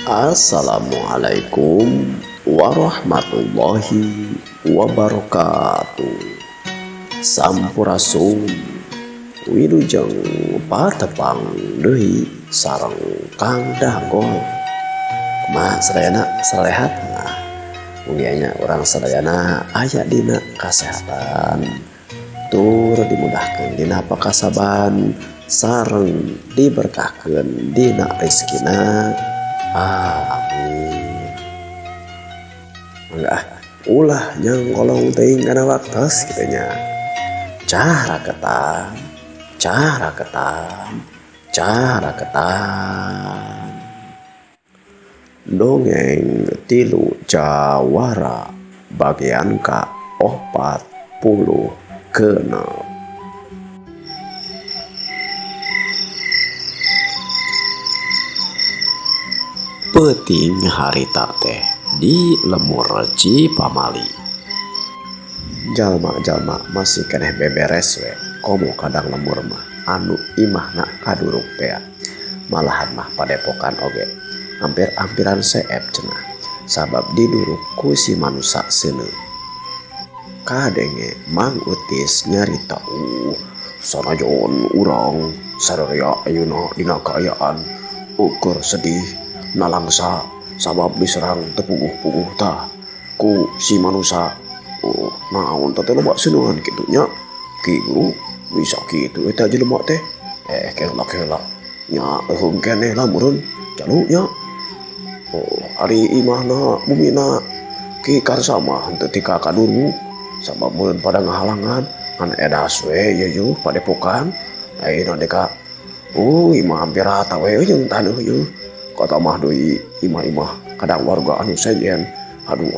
Assalamualaikum warahmatullahi wabarakatuh. Sampurasun wilujeng patepang deui sareng Kang Dagol. Kumaha sadayana salehat? Mugianya urang sadayana aya dina kasehatan, tur dimudahkeun dina pakasaban sareng diberkahkeun dina rezekina. Amin. Mangga ulah nyangkolong teuing kana waktos kitu nya. Cara ketam. Dongeng tilu Jawara bagian ka-46. Peuting harita teh di lemur Cipamali. Jalma-jalma masih keneh beberes we komo kadang lemur mah anu imahna kaduruk teh. Malahan mah padepokan oge hampir-hampiran seep cenah sabab diduruk ku si manusa seuneu. Kadenge Mang Utis nyarita sanajan urang sadaya ayeuna dina kaayaan ukur sedih nalangsa sabab diserang tepuguh-puguh tah ku si manusia. Naon teh loba seuneuhan kitu nya Ki Guru bisa kitu eta jelema teh kela nya euheung keneh lamun jalu nya ari imahna bumina Ki Karsa mah henteu tika kaduru sabab mun pada ngahalangan ngan edas we yeuh padepokan ayeuna deka imah hampir rata we jeung taneuh yeuh kata mah deui imah-imah kadang warga anu sejen. Aduh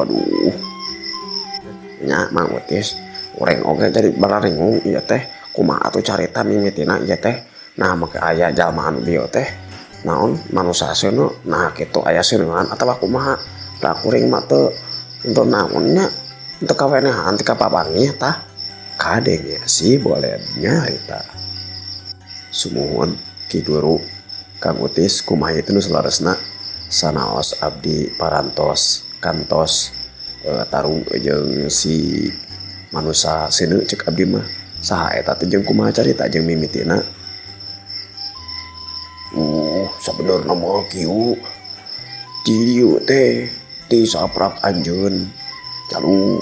nya Mang Utis urang oge jadi bararengung ieu teh kumaha atuh carita mimitina ieu teh. Nah make aya jalma anu dieu teh naon manusa seuneu nah kitu aya seuneuhan atawa kumaha da kuring mah teu henteu naon nya henteu kawenehan ti kapapangih tah kadenge si boleh nyarita. Sumuhun Ki Guru. Kang Utis kumaha teh nu salaresna sanaos abdi parantos kantos tarung jeung si manusa seuneu cek abdi mah saha eta teh jeung kumaha carita jeung mimitina. Sabenerna mah kieu dieu teh ti saprak anjeun jalu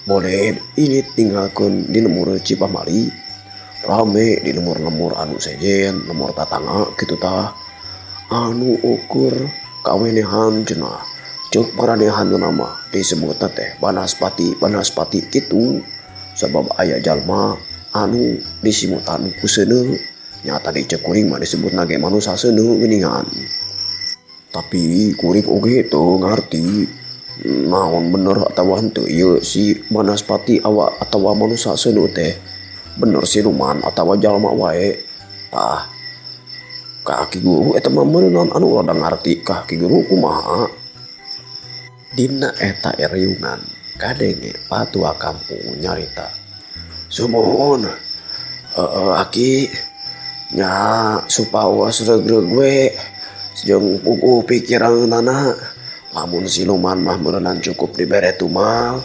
boleh ini tinggalkeun di lemur Cipamali rame di lemur-lemur anu sejen lemur tatangga kitu tah anu ukur kawenehan cenah ceuk maranehan nama disebutna teh banaspati kitu sabab aya jalma anu disimutan ku seuneu nyata di ceuk kuring mah disebutna ge manusa seuneu geuningan. Tapi kuring oge teu ngarti naon bener atawa henteu ieu si banaspati atawa manusa seuneu teh bener siluman atawa jalma wae tah. Ka Ki Guru eta mah meunang anu rada ngarti ka Ki Guru kumaha. Dina eta eriungan kadenge patua kampung nyarita. Sumuhun Aki nya supaos regreg we jeung puguh pikiranna lamun siluman mah meunang cukup dibere tumal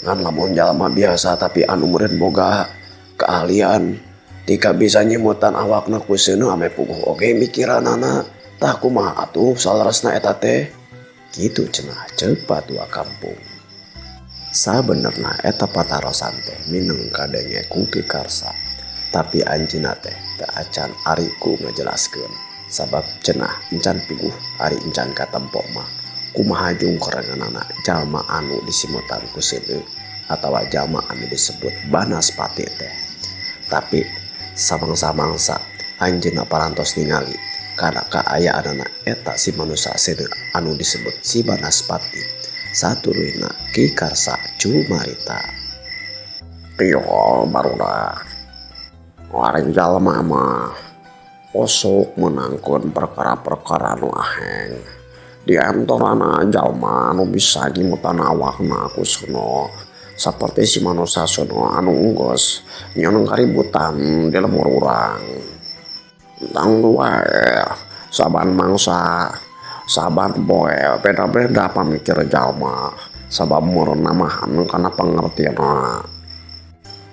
ngan lamun jalma biasa tapi anu meureun boga keahlian tika bisa nyemutan awakna ku seuneu ame puguh oge mikiranana tah kumaha atuh salaresna eta teh kitu cenah ceuk patua kampung. Sabenerna eta patarosan teh mineng kadenge ku Ki Karsa tapi anjeunna teh teu acan ari ku ngajelaskeun sabab cenah encan puguh ari encan katempo mah kumaha jungkerenganana jalma anu disimutan ku seuneu atawa jalma anu disebut banaspati teh. Tapi samangsa-mangsa anjeunna parantos ningali kana kaayaanna eta si manusa seuneu anu disebut si banaspati satuluyna Ki Karsa cumarita. Iyo barudak wareng jalma mah osok menangkeun perkara-perkara nu aheng di antarana jalma anu bisa nyimutan awakna ku seuneu seperti si manusia sono anu unggos nyonong kaributan di lemur urang tentang wae saban mangsa saban poe beda-beda pamikir jalma sabab meureun namahan kana pengertianna.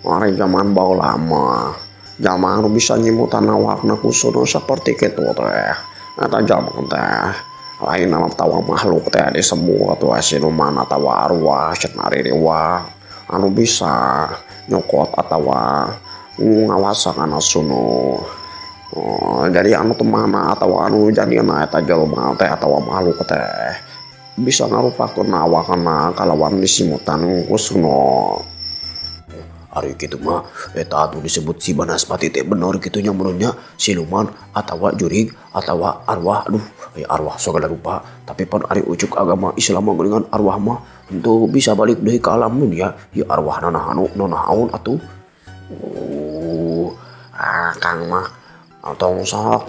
Ari zaman baheula mah jalma anu bisa nyimutan awakna kusuna saperti kitu teh eta jalma teh lain nama tawa makhluk teh disebut atuh siluman atawa arwah ceuk naririwah anu bisa nyokot atawa ngawasakan sunu. Jadi anu temana atawa anu jadiana eta jelema teh atawa makhluk teh bisa ngarupakeun awakna kalawan disimutan kusuna. Ari kitu mah eta anu disebut si Banaspati teh bener kitu nya menurutnya siluman atawa jurig atawa arwah. Aduh arwah segala rupa tapi pan ari ucuk agama Islam dengan arwah mah henteu bisa balik deui ka alam dunia ya arwah naon atuh. Kang mah tong sok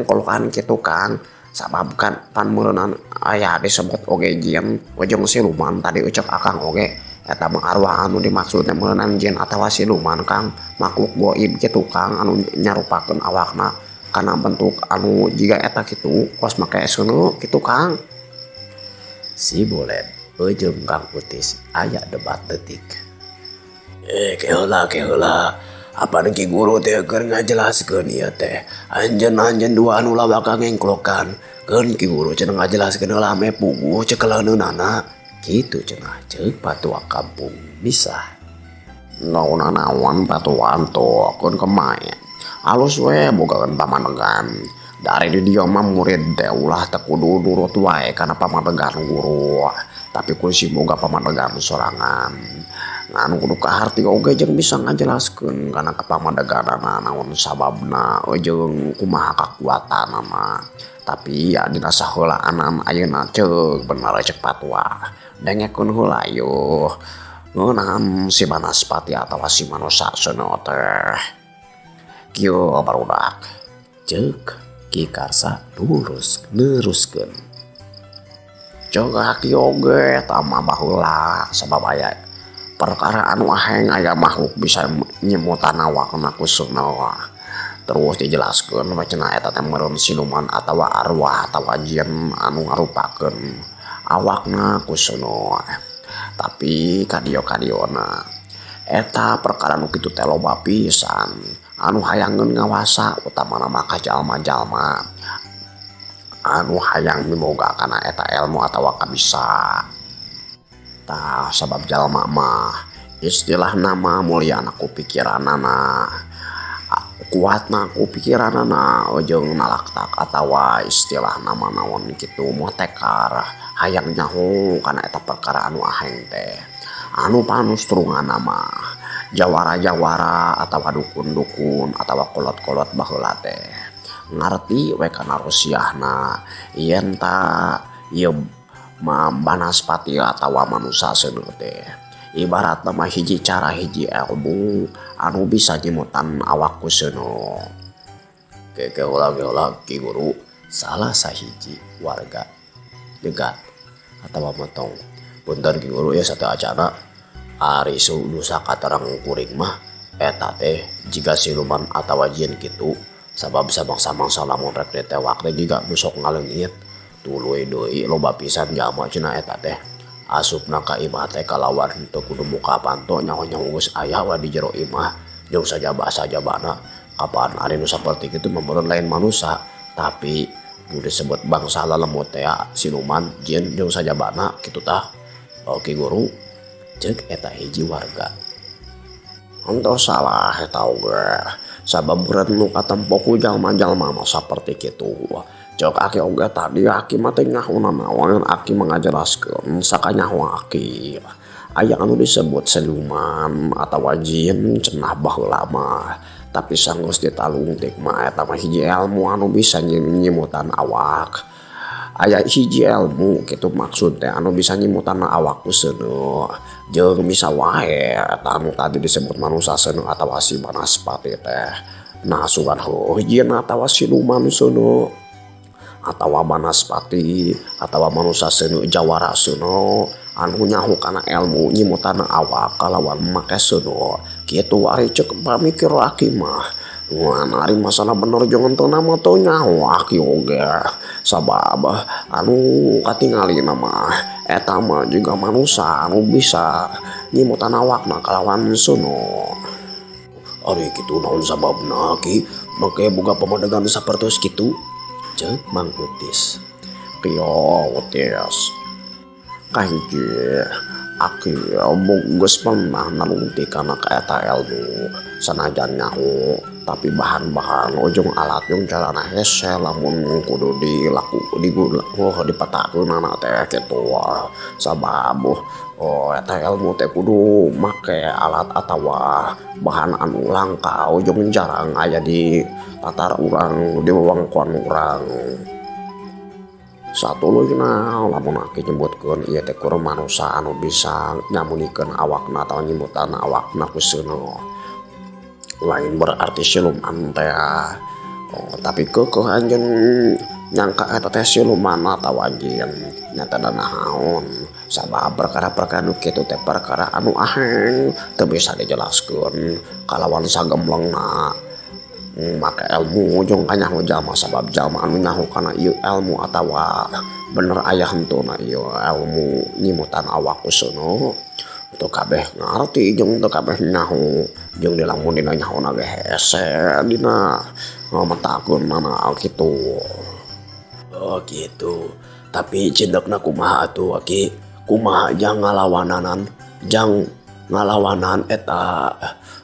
kolokan kitu Kang sabab kan pan meureunna aya disebut oge jin ujung siluman tadi ucuk akang oge eta mah arwah anu dimaksud teh meureunna jin atawa siluman Kang makhluk gaib kitu Kang anu nyarupakeun awakna kana bentuk anu jiga eta kitu kos make seuneu kitu Kang. Si Bolet ujung Kang Utis aya debat detik. Keheula apa Ki Guru teh keur ngajelaskeun ieu teh anjeun dua anu lawak ngengklokan keun Ki Guru cenah ngajelaskeun heula ame puguh ceuk leunana kitu cenah ceuk patua kampung bisa naon patuan to keun kemae alus we bogakeun pamanegan dari di dieu mah murid teh ulah teu kudu nurut wae kana pamanegan guru tapi kudu boga pamanegan sorangan anu kudu kaharti oge jeung bisa ngajelaskeun kana kapamadeganana naon sababna jeung kumaha kakuatanna tapi ya dina saheulaan ayeuna ceuk bener ceuk patwa dengekeun heula yuh ngeunaan si Banaspati atawa si manusa seuneu teh kieu barudak ceuk Ki Karsa neruskeun ceuk kieu oge tama baheula sabab aya perkara anu aheng aya makhluk bisa nyemutan awakna kusuna terus dijelaskeun cenah eta teh meureun siluman atawa arwah atawa jin anu ngarupakeun awakna kusuna tapi kadieu-kadiona eta perkara nu kitu teh loba pisan anu hayangeun ngawasa utamana mah ka jalma-jalma anu hayang miboga kana eta ilmu atawa kabisa. Tah sabab jalma mah istilah nama mulyana ku pikiranana kuatna ku pikiranana jeung nalaktak atawa istilah nama naon kitu moh tekar hayang nyaho kana eta perkara anu aheng teh anu panustrunganna mah jawara-jawara atawa dukun-dukun atawa kolot-kolot baheula teh ngarti we kana rusiahna yen ta ieu Banaspati atawa manusia seuneu teh ibaratna mah hiji cara hiji ilmu anu bisa nyemutan awak kusuna. Keheula Ki Guru salah sahiji warga jegat atawa motong punten Ki Guru ya sateu acana ari nusa katerang kuring mah eta teh jiga siluman atawa jin kitu sabab samang-samang lamun rek ditewak teh jiga nu sok ngaleungit tuluy deui loba pisan jalma cenah eta teh asupna ka imah teh kalawan teu kudu muka panto nyaho-nyaho geus aya wa di jero imah jeung sajaba-sajabana kapan ari nu saperti kitu meureun lain manusia tapi nu disebut bangsa lalemut teh siluman jin jeung sajabana kitu tah Ki Guru ceuk eta hiji warga henteu salah eta oge sabab berat nu katempo ku jalma-jalma mah saperti kitu. Cok aki oge tadi aki mah teh nyaho naon aki mengajelaskeun sakanyaho aki aya anu disebut siluman atawa jin cenah baheula mah tapi sanggeus ditalungtik mah eta mah hiji ilmu anu bisa nyimutan awak aya hiji ilmu kitu maksud teh anu bisa nyimutan awak seuneu jeung bisa wae eta anu tadi disebut manusia seuneu atawa si Banaspati teh nah sugan jin atawa siluman seuneu atawa Banaspati atawa manusia seuneu jawara seuneu anu nyaho kana ilmu nyimutan awak kalawan make seuneu kitu ari ceuk pamikir laki mah Wah, nari masalah bener jangan tuh nama tuh nyawa ki oge. Sabab anu katingali nama eta mah juga manusia anu bisa nyimutan awakna kalawan sono. Ari kitu naon sababna ki make boga pamadegan sapertos kitu? Ceuk Mang Utis. Kieu Utis. Kahiji aki geus pernah nalungti kana ka eta ilmu sanajan nyaho tapi bahan-bahan ujung alat yung carana hese lamun kudu dipatakeun anak teh kitu sabab eta ilmu teh kudu make alat atawa bahan anu langka ujung jarang aya di tatar urang di wewengkon urang. Satu leuna lamun aki nyebutkeun ieu teh kur manusia anu bisa nyamunikeun awakna atawa nyimutan awakna ku seuneu. Lain berarti siluman teh tapi keukeun anjeun nyangka eta teh siluman atawa anjeun nyata naon sabab perkara-perkara nu kitu teh perkara anu aheng teu bisa dijelaskeun kalawan sagemblengna. Maka ilmu ujung kanyaho jalma sabab jalma anu nyaho kana ieu ilmu atawa bener aya hentuna ieu ilmu nyimutan awak useuna teu kabeh ngarti jeung teu kabeh nyaho jeung di lamun dina nyahona ge hese dina matakeun mana kitu. Oh gitu. Tapi cindekna kumaha atuh aki? Kumaha jang ngalawanan eta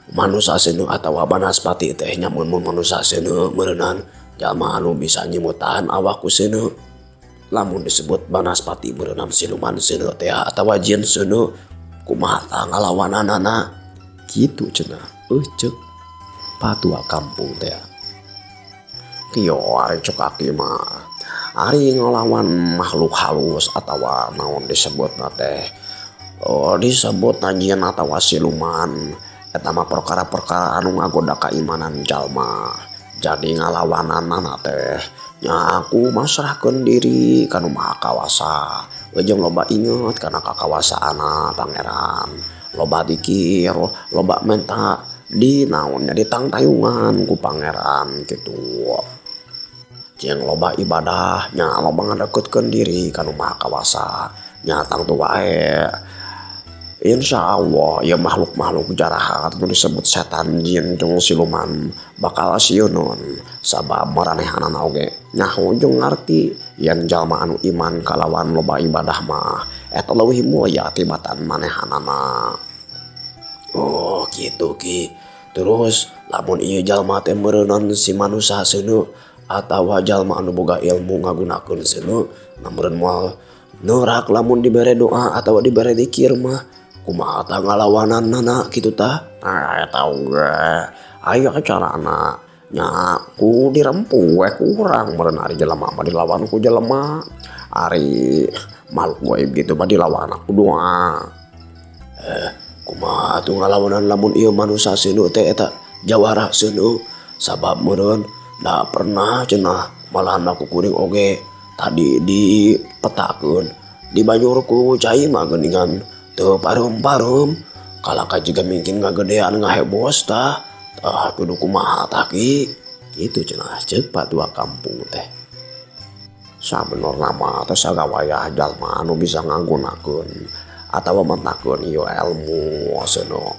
manusia seuneu atawa banaspati teh nyamun manusia seuneu meureunnan jalma anu bisa nyimutan awak ku seuneu. Lamun disebut banaspati meureunnan siluman seuneu teh atawa jin seuneu kumaha tah ngalawananana kitu cenah. Ceuk patua kampung teh. Kieu ari cok aki mah ari ngelawan makhluk halus atawa naon disebutna teh disebut jin atawa siluman. Eta mah perkara-perkara anu ngagoda keimanan jalma. Jadi ngalawananana teh nya aku masrahkeun diri ka Nu Maha Kawasa. Jeung loba inget kana kakawasaanna Pangeran. Loba dikir, loba menta di naonnya ditangtayungan ku Pangeran kitu. Jeung loba ibadah nya loba ngadeketkeun diri ka Nu Maha Kawasa. Nya tangtu wae insya Allah ya makhluk-makhluk jarahat nu disebut setan jin jeung siluman bakal sieuneun sabab maranehanana oge nyaho jeung ngarti yen jalma anu iman kalawan loba ibadah mah eta leuwih mulya tibatan manehanana. Oh kitu ki. Terus lamun ieu jalma teh meureunnan si manusia seuneu atawa jalma anu boga ilmu ngagunakeun seuneu meureun moal neurak lamun dibere doa atawa dibere zikir mah kumaha tah ngalawananna kitu tah. Eta oge aya carana nya ku dirempu we kurang meureun ari jelema mah dilawan ku jelema ari makhluk gaib gitu mah dilawan ku doa. Kumaha tuh ngalawanan lamun ieu manusia seuneu teh eta jawara seuneu sabab meureun da pernah cenah malahan aku kuring oge tadi dipetakeun di Banyur ku cai mah geuningan teu pareum-pareum kalaka jiga mungkin ngagedean ngahebos tah kudu kumaha tah ki kitu cenah ceuk patua kampung teh. Sabenerna mah teh sagawaya jalma anu bisa ngagunakeun atawa mentakeun ieu ilmu seuneu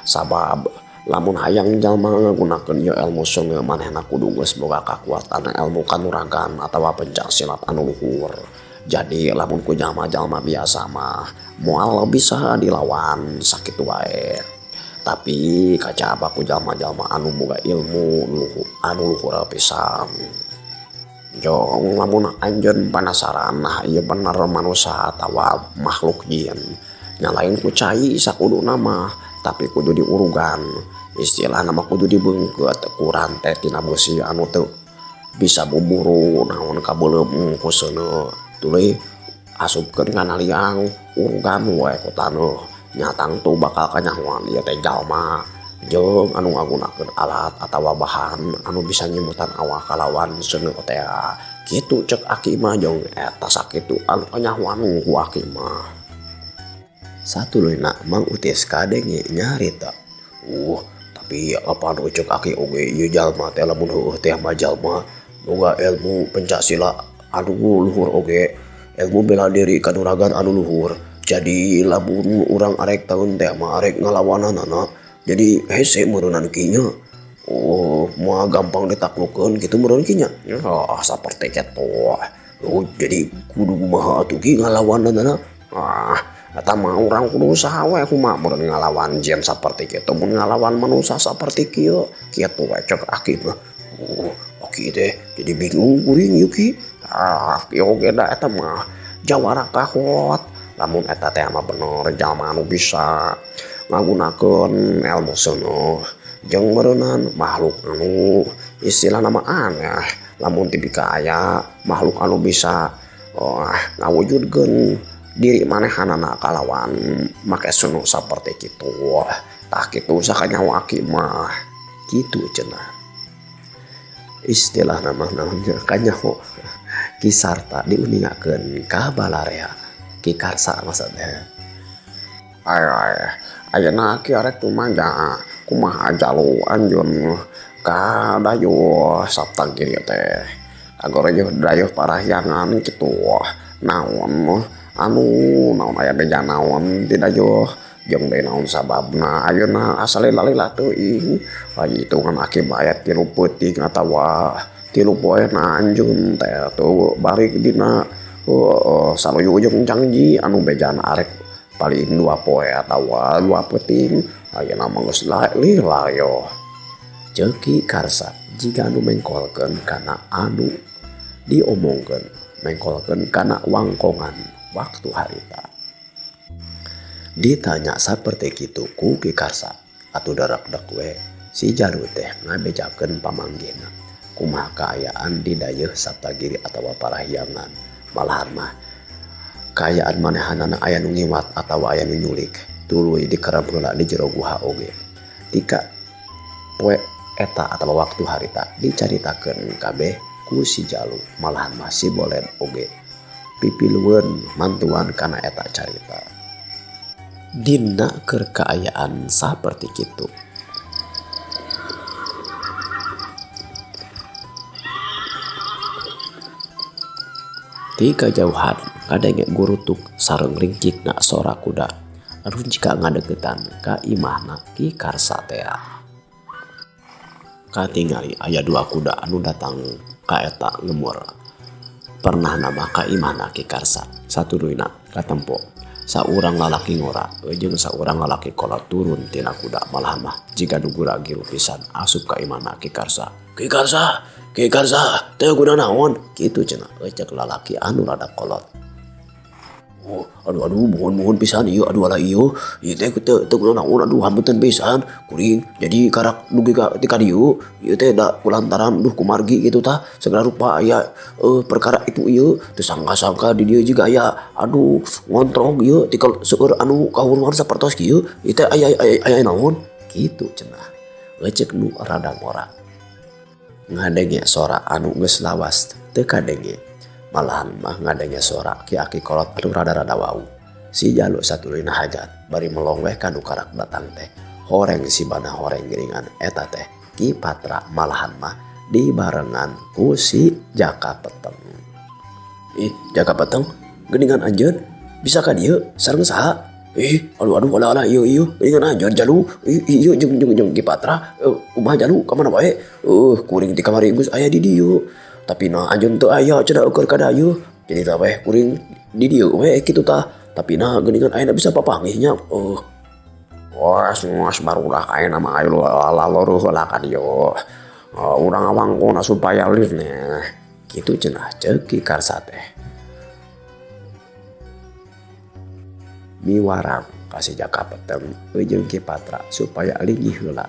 sabab lamun hayang jalma ngagunakeun ieu ilmu seuneu manehna kudu geus boga kakuatan ilmu kanuragan atawa pencak silat anu luhur. Jadi lamun ku jalma-jalma biasa mah moal bisa dilawan sakitu wae. Tapi kacaba ku jalma-jalma anu boga ilmu anu luhur pisan. Jong lamun anjeun penasaran nah ieu bener manusia atawa makhluk jin. Nya lain ku cai sakuduna mah tapi kudu diurugan. Istilahna mah kudu dibeungkeut ku rante tina beusi anu teu bisa buburu naon kabeuleum ku seuneu. Tuluy asupkeun kana liang urugan wae ku taneuh nya tangtu bakal kanyahoan ieu teh jalma jeung anu ngagunakeun alat atawa bahan anu bisa nyimutan awak kalawan seuneu teh kitu ceuk aki mah jeung eta sakitu anu kanyahoan ku aki mah. Satuluyna Mang Utis kadenge nyarita. Tapi apa nu cek aki oge ieu jalma teh lamun heueuh teh mah jalma boga ilmu pencak anu luhur oge, ilmu bela diri kanuragan anu luhur. Jadi lamun urang arek taun teh mah arek ngalawananana jadi hese meureunnan kieu nya. Oh, moal gampang ditaklukkeun kitu meureun kieu nya. Saperti kitu. Oh, jadi kudu kumaha atuh ki ngalawananana. Eta mah urang kudu usaha we kumaha meureun ngalawan jin saperti kitu. Mun ngalawan manusia saperti kieu, kitu we cek aki mah. Aki teh jadi bingung kuring ieu ki. Kieu ge da eta mah jawara kahot. Lamun eta teh mah bener jalma anu bisa ngagunakeun ilmu seueuh. Jeung meureunnan makhluk anu istilahna mah aneh. Lamun tipika aya makhluk anu bisa ngawujudkeun diri manehanana kalawan make sunu saperti kitu. Tah kitu sakanyawa aki mah kitu cenah. Istilah namanya kanyaho Ki Sarta diuningakeun ka balarea Ki Karsa maksudnya. Ayeuna aki arek tumanja kumaha jalu anjeun ka dayeuh Saptagiri teh. Agora dayeuh parahyangan kitu. Naon naon aya beja naon ti dayeuh jeung deui naon sababna ayeuna asa lila-lila teuing hitungan aki aya 3 peuting atawa 3 poena anjeun teh tuh bari dina saruyung janji anu bejana arek paling 2 poe atawa 2 peuting ayeuna mah geus lila yo. Ceuk Ki Karsa jiga anu mengkolkeun kana anu diomongkeun, mengkolkeun kana wangkongan waktu harita. Ditanya saperti kitu ku Ki Karsa, atuh darak-dak we si Jalu teh ngabejakeun pamanggihna kumaha kaayaan di dayeuh Saptagiri atawa parahyangan. Malahan mah kaayaan manehanana aya nu ngiwat atawa aya nu nyulik tuluy dikerem heula di jero guha oge. Tika poe eta atawa waktu harita dicaritakeun kabeh ku si Jalu. Malahan mah si Bolen oge pipilueun mantuan kana eta carita. Dina keur kaayaan saperti kitu. Ti kajauhan kadenge gurutuk sareng ringkikna sora kuda anu jika ngadeukeutan ka imahna Ki Karsa teh. Katingali aya 2 kuda anu datang ka eta lemur. Pernah nama ka imahna Ki Karsa satuluyna katempo saurang lalaki ngora jeung saurang lalaki kolot turun tina kuda. Malahan mah jiga nu gura gilu pisan asup ka imahna Ki Karsa. Ki Karsa teh guna naon kitu cenah cek lalaki anu rada kolot. Aduh mohon pisan ieu aduh ala ieu teh teu guna naon aduh hameuteun pisan kuring jadi karak dugi ka ti dieu ieu teh da kulantaran duh kumargi kitu tah segala rupa aya perkara itu ieu teu sangka-sangka di dieu juga aya aduh ngontrong ieu ti seueur anu kahuruan sapertos kieu ieu teh aya naon kitu cenah cek nu rada ngora. Ngadenge sora anu geus lawas teu kadenge. Malahan mah ngadenge sora ki aki kolot anu rada-rada wau. Si Jalu satuluyna hajat bari melong weh kanu karak datang teh horeng si bana horeng geringan eta teh Ki Patra. Malahan mah dibarengan ku si Jaka Peteng. Jaka Peteng geuningan anjeun bisa ka dieu sareng saha? Aduh ala ieu geuningan anjeun Jalu ieu jeung Ki Patra kumaha Jalu ka mana wae? Kuring ti kamari geus aya di dieu. Tapi nah anjeun teu aya cenah keur ka dayeuh. Jadi tah weh kuring di dieu we kitu tah. Tapi nah geuningan ayeuna bisa papanggihnya. Wes barudak ayeuna mah ayo laleureuk heula ka dieu. Urang awangkona supaya lirne. Kitu cenah ceuk Ki Karsa teh. Miwarang ka si Jaka Peteng jeung Ki Patra supaya linggih heula.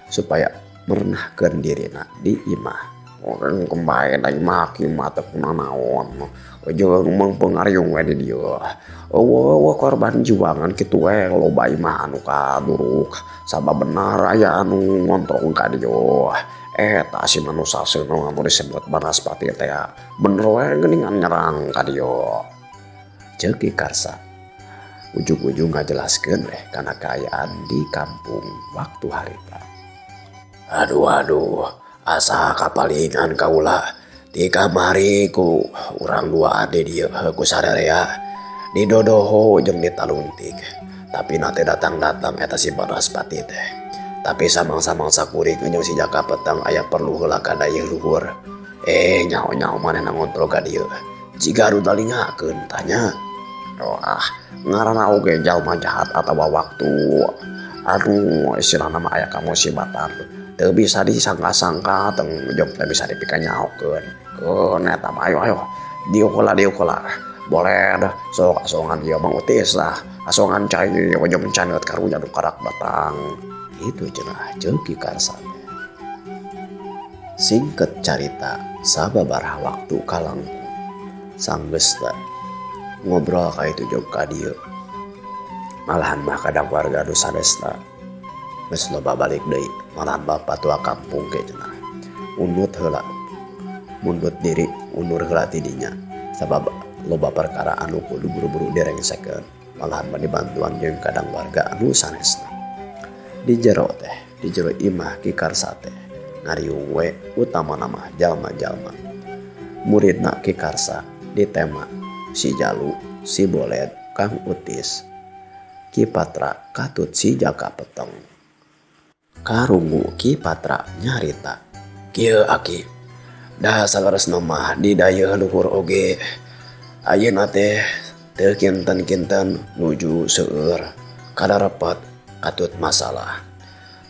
Supaya merenahkeun dirina di imah. Orang kembali dari maki mata kuna naon jeung mengpengaryung we di dieu. Korban juangan kitu we loba imah anu kaduruk sabab benar aya anu ngontrong ka dieu. Eta si manusia seueur anu disebut Banaspati teh bener we geuningan nyerang ka dieu. Ceuk Ki Karsa ujug-ujug ngajelaskeun kana kaayaan di kampung waktu harita. Aduh, asa kapalingan kaulah di kamari ku urang dua ade dia ku sadarea didodoho jeung ditaluntik. Tapi nate datang-datang eta si Banaspati teh. Tapi samang-samang sakuring jeung si Jaka Peteng aya perlu heula ka dayeuh luhur. Nyaho-nyaho manehna ngontrol ka dieu. Jiga anu dalingakeun tanya. Ngaranna oge jalma jahat atawa waktu istilahna mah aya kamusibatan teu bisa disangka-sangka teng jeung teu bisa dipikanyahokeun keun eta mah ayo diukola boleh dah sok asongan ieu mah utis lah asongan cai jeung caneut karunya nu karak batang itu cenah ceuk Ki Karsa. Singket carita sababaraha waktu kalangkung sanggeus ngobrol ka itu jeung ka dieu. Malahan mah kadang warga nu sadesta geus loba balik deui malahan bapa tua kampung ge cenah. Undut heula mundut diri undur heula ti dinya sabab loba perkara anu kudu buru-buru direngsekeun malahan mah dibantuan jeung kadang warga anu sanesna. Di jero imah Ki Karsa teh ngariung we utamana mah jalma-jalma muridna Ki Karsa ditema si Jalu, si Boled, Kang Utis, Ki Patra katut si Jaka Peteng. Karungu Ki Patra nyarita, kieu Aki, da saleresna mah di dayeuh luhur oge. Ayeuna teh teu kinten-kinten nuju seueur kadarepet katut masalah.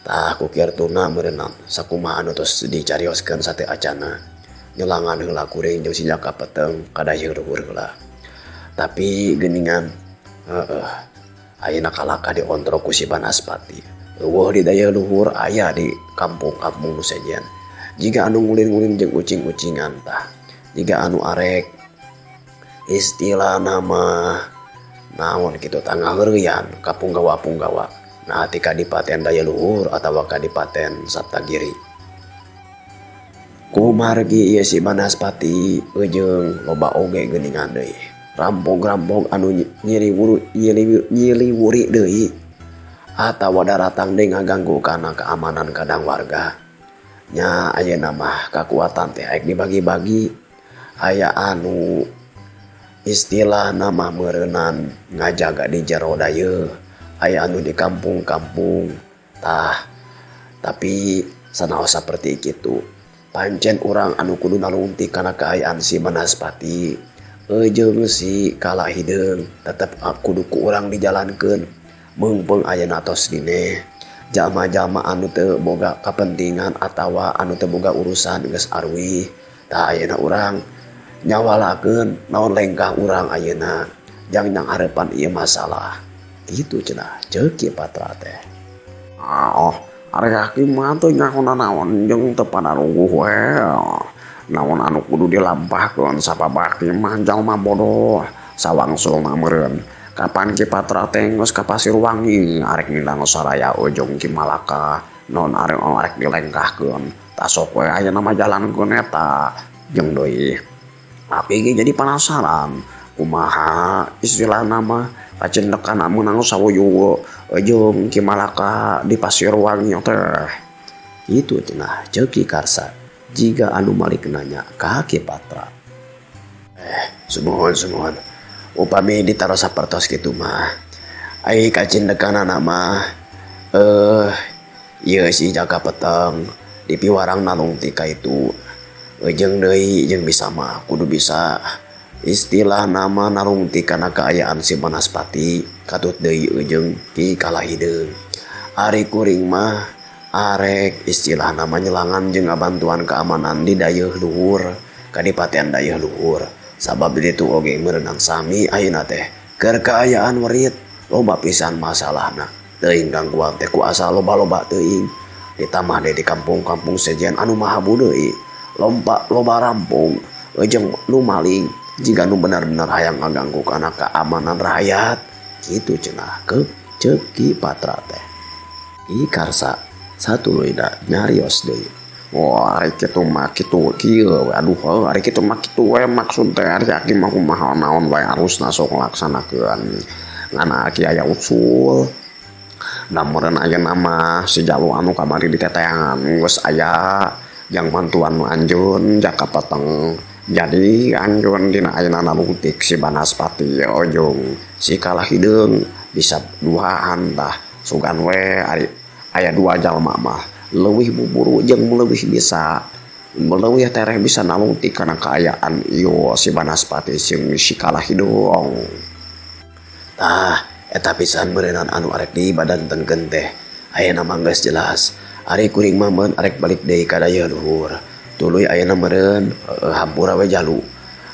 Tah kukir tuna meureunna sakumaha anu tos dicarioskeun sate acana. Nyelangan heula kuring jeung si Jaka Peteng ka dayeuh luhur heula. Tapi geuningan ayeuna kalaka diontro ku si Banaspati. Eueuh di dayeuh luhur aya di kampung-kampung nu sejen. Jiga anu ngulin-ngulin jeung ucing-ucingan tah. Jiga anu arek istilah nama naon kitu tah ngaheureuyan ka punggawa-punggawa. Nah ti Kadipaten Dayeuh Luhur atawa Kadipaten Saptagiri. Kumargi ieu si Banaspati jeung loba oge geuningan deui. Rampong-rampong anu nyiliwuri deui atawa daratang deui ngaganggu kana keamanan kadang warga. Nya ayeuna mah kakuatan teh aek dibagi-bagi. Aya anu istilahna mah meureunnan ngajaga di jero dayeuh. Aya anu di kampung-kampung. Tapi sanaos saperti kitu. Pancen urang anu kudu nalungti kana kaayaan si Banaspati. Jeung si Kala Hideung tetep kudu ku urang dijalankeun meungpeung ayeuna tos dine jalma-jalma anu teu boga kapentingan atawa anu teu boga urusan geus arwih. Tah ayeuna urang nyawalakeun naon lengkah urang ayeuna jang hareupan ieu masalah. Kitu cenah ceuk Ki Patra teh. Arek hakim mah teu nyahona naon jeung teu panarungguh we. Naon anu kudu dilampahkeun sababaraha mah jalma bodoh sawangsulna meureun. Kapan Ki Patra teh geus ka Pasirwangi arek ngilang saraya ujung Ki Malaka non arek dilengkahkeun. Tah sok we ayeuna mah jalankeun eta jeung deui. Tapi jadi penasaran kumaha istilahna mah kacendekan meunang sawuyu jeung Ki Malaka di Pasirwangi teh. Itu cenah ceuk Ki Karsa. Jika anu malik nanya ka Ki Patra. Sumohon. Upami ditaruh sapertos kitu mah. Ai kacindekanana mah ieu si Jaka Peteng di piwarang nalungti ka itu. Jeung deui jeung bisa mah kudu bisa istilah nama nalungti kana kaayaan si Banaspati katut deui jeung Ki Kala Hideung. Ari kuring mah arek istilah nama nyelangan jeung ngabantuan keamanan di dayeuh luhur Kadipaten Dayeuh Luhur. Sabab ditu oge meureunang sami ayeuna teh keur kaayaan werit loba pisan masalahna. Teuing gangguan teh ku asa loba-loba teuing. Ditambah deui di kampung-kampung sejen anu mahabu deui. Loba rampung jeung nu maling jika nu benar-benar hayang ngaganggu kana keamanan rakyat. Kitu cenah ceuk Ki Patra teh. Ki Karsa satu loida nyarios deui. Wah, ari kitu mah kitu kieu aduh ari kitu mah kitu we maksud teh ari hakim mah kumaha naon wae harusna sok laksanakeun. Ngana ki aya usul namun aya nama si Jalu anu kamari di teteangan geus aya yang mantuan nu Anjeun jaka peteng. Jadi Anjeun dina ayeuna nalungtik si Banaspati ojong si Kalahideung bisa duaan tah sugan we ari aya dua jalma mah leuwih buburu jeung leuwih bisa leuwih tereh bisa nalungtik kana kaayaan ieu si Banaspati jeung si Kalahideung. Tah eta pisan beureunan anu arek dibadantengkeun teh ayeuna mah geus jelas. Ari kuring mah mun arek balik deui ka daya luhur. Tuluy ayeuna meureun hampura we Jalu.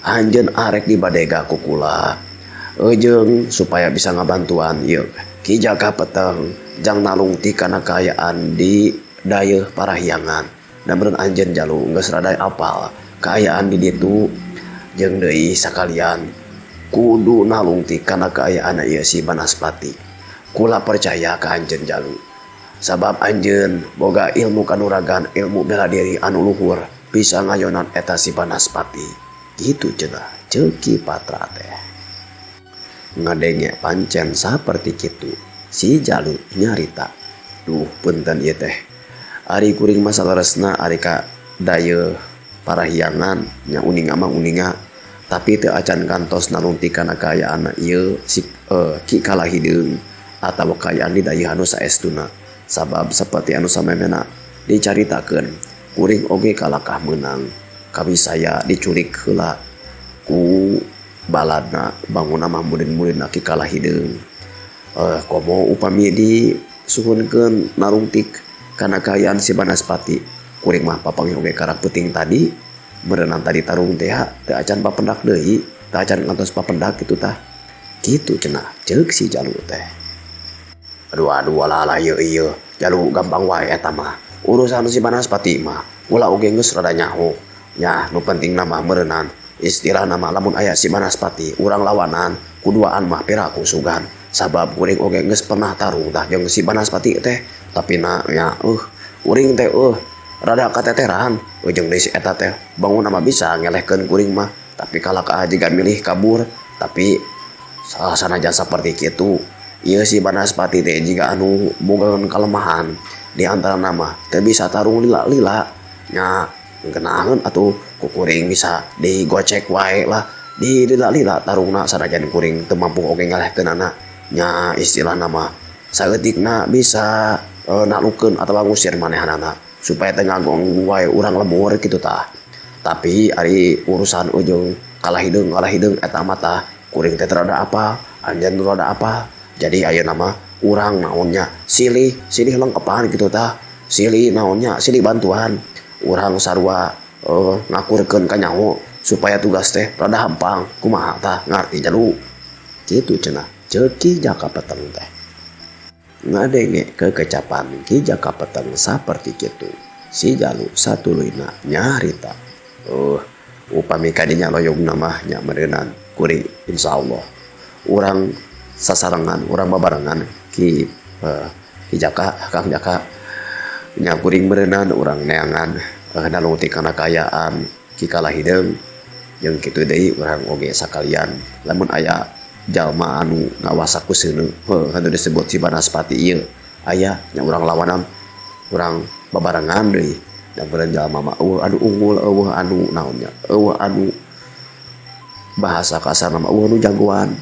Anjeun arek dibadega ku kula. Jeung supaya bisa ngabantuan ieu Ki Jaka Peteng jang nalungti kana kaayaan di dayeuh Parahyangan. Da meureun anjeun Jalu geus rada apal kaayaan di ditu jeung deui sakalian kudu nalungti kana kaayaan ieu si Banaspati. Kula percaya ka anjeun Jalu. Sabab anjeun boga ilmu kanuragan, ilmu bela diri anu luhur bisa ngayonan eta si Banaspati. Gitu cenah ceuk Ki Patra teh. Ngadenge pancen saperti kitu si Jalu nyarita. Duh punten ieu teh. Ari kuring mah salaresna ari ka dayeuh Parahyangan nya uninga mah uninga tapi teu acan kantos nalungti kana kaayaan ieu si Ki Kalahideung atawa kaayaan di dayeuh anu saestuna. Sabab seperti anu samemena dicaritakeun kuring oge kalakah meunang kabisaya diculik heula ku baladna bangunna mah murid-muridna Ki Kalahideung. Komo upami disuhunkeun narungtik kana kaayaan si Banaspati kuring mah papanggih oge karang peuting tadi meureunna tadi tarung teh teu acan papendak deui teu acan ngantos papendak kitu tah. Kitu cenah ceuk si Jalu teh. Aduh alah ieu Jalu gampang wae eta mah. Urusan si Banaspati mah ulah oge geus rada nyaho. Nya nu pentingna mah meureunan istilahna mah lamun aya si Banaspati urang lawanan kuduaan mah piraku sugan. Sabab kuring oge geus pernah tarung tah jeung si Banaspati teh tapi na nya kuring teh rada kateteran jeung deui si eta teh bangunna mah bisa ngelehkeun kuring mah tapi kalakah jiga milih kabur tapi sanajan saperti kitu. Ieu si Banaspati teh jiga anu bogaeun kalemahan di antara nama teu bisa tarung lila-lila nya ngeunaheun atuh ku kuring bisa digocek wae lah di lila-lila tarungna sanajan kuring teu mampu oge ngalehkeunana nya istilahna mah saeutikna bisa naklukeun atawa ngusir manehanana supaya teu ngagonggu wae urang lemur kitu tah. Tapi ari urusan ujung Kalahideung eta mah tah kuring teh rada apa anjeun rada apa. Jadi ayeuna mah urang naonnya silih lengkepan gitu tah. Silih naonnya silih bantuan. Urang sarua ngakurkeun ka nyaho supaya tugas teh rada hampang. Kumaha tah ngarti Jalu. Kitu cenah ceuk Ki Jaka Peteng teh. Ngadenge kekecapan Ki Jaka Peteng saperti kitu. Si Jalu satuluyna nyarita. Upami kadinya loyogna mah nya meureunan kuring insyaallah urang sasarangan urang babarengan Ki Jaka Kang Jaka nya kuring beureunan urang neangan nalungti kana kaayaan Ki Kalahideung jeung kitu deui urang oge sakalian lamun aya jalma anu ngawasa ku seuneu anu disebut si Banaspati ieu aya nya urang lawanan urang babarengan deui da beureun jalma mah anu unggul anu naonnya anu bahasa kasarna mah anu jagoan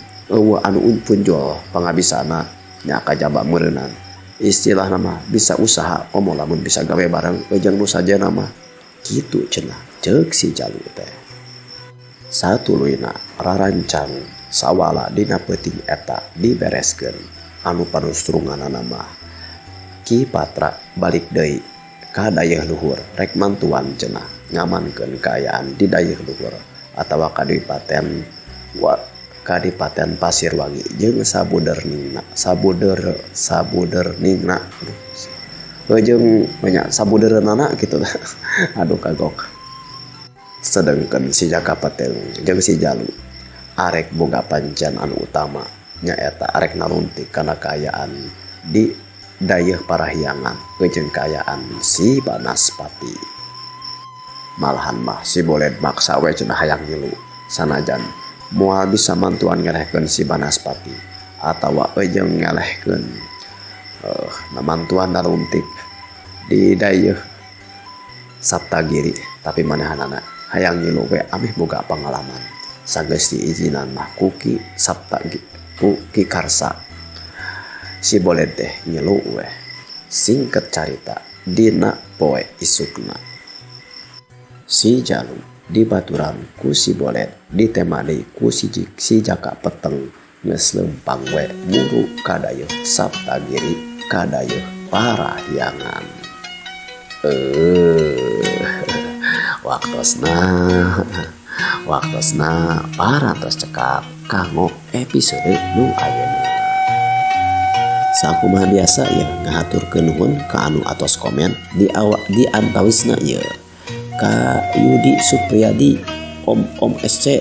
anu punjol pangabisana nya kajaba meureunan istilahna mah bisa usaha komo lamun bisa gawe bareng jeung nu sajana mah kitu cenah ceuk si Jalu teh. Satuluyna rarancang sawala dina peuting eta dibereskeun anu panustrunganana mah Ki Patra balik deui ka dayeuh luhur rek mantuan cenah ngamankeun kaayaan di dayeuh luhur atawa Kadipaten Pasirwangi jeung sabuderningna jeung banyak sabudereunana kitu aduh kagok. Sedengkeun si Jaka Peteng jeung si Jalu arek boga pancan anu utama nyaeta arek naluntik kana kaayaan di dayeuh Parahyangan jeung kaayaan si Banaspati. Malahan mah si Boled maksa we cenah hayang ngilu sanajan moal bisa mantuan ngelehkeun si Banaspati atawa jeung ngelehkeun namantuan naruntik di dayeuh Saptagiri tapi manehanana hayang ngilu we ameh boga pengalaman sageus diizinan mah kuki Saptagiri kuki Karsa si boleh teh ngilu we singket carita dina poe isukna si Jalu dibaturan ku si Bolet ditemani ku si Jaka Peteng geus lempang we muru kadayeuh Saptagiri kadayeuh parahyangan. Waktosna parantos cekap kanggo episode nu ayeuna. Sakumaha biasa ya ngahaturkeun nuhun ka anu atos komen di antawisna ieu ka Yudi Supriyadi, Om SC,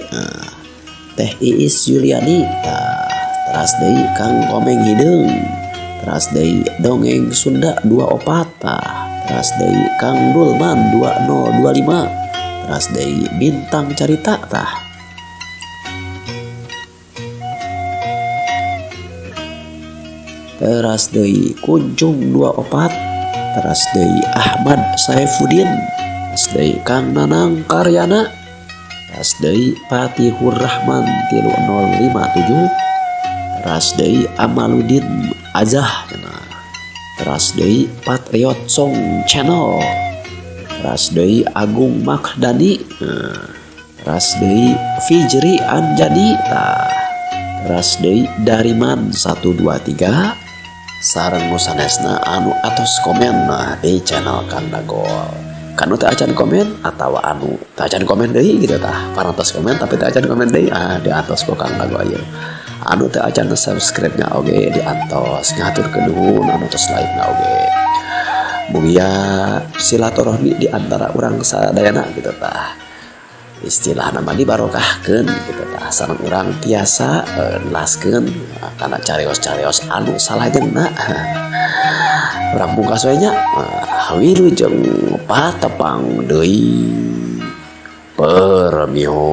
Teh Iis Yuliani, teras deui Kang Komeng Hideung, teras deui Dongeng Sunda 24, teras deui Kang Dulman 2025, teras deui Bintang Carita tah. Teras deui Kunjung 24, teras deui Ahmad Saifuddin, teras deui Kang Nanang Karyana, teras deui Patihur Rahman 3057, teras deui Amaludin Azah, teras deui Patriot Song Channel, teras deui Agung Makdani, teras deui Fijri Anjani, teras deui Dariman 123 sareng nu sanesna anu atos komen di channel Kang Dagol. Kanu teu acan komen atawa anu teu acan komen deui gitu tah. Parantos komen tapi teu acan komen deui di atos ku Kang Dagol ieu. Anu teu acan subscribe-nya oge di atos ngaturkeun nuhun anu tos like-na oge. Mugia silaturahmi di antara urang sadayana gitu tah. Istilah nama dibarokahkeun gitu tah sareng urang tiasa nelaskeun kana carios-carios anu salajengna. Urang pungkas we nya wilujeng patepang deui permio.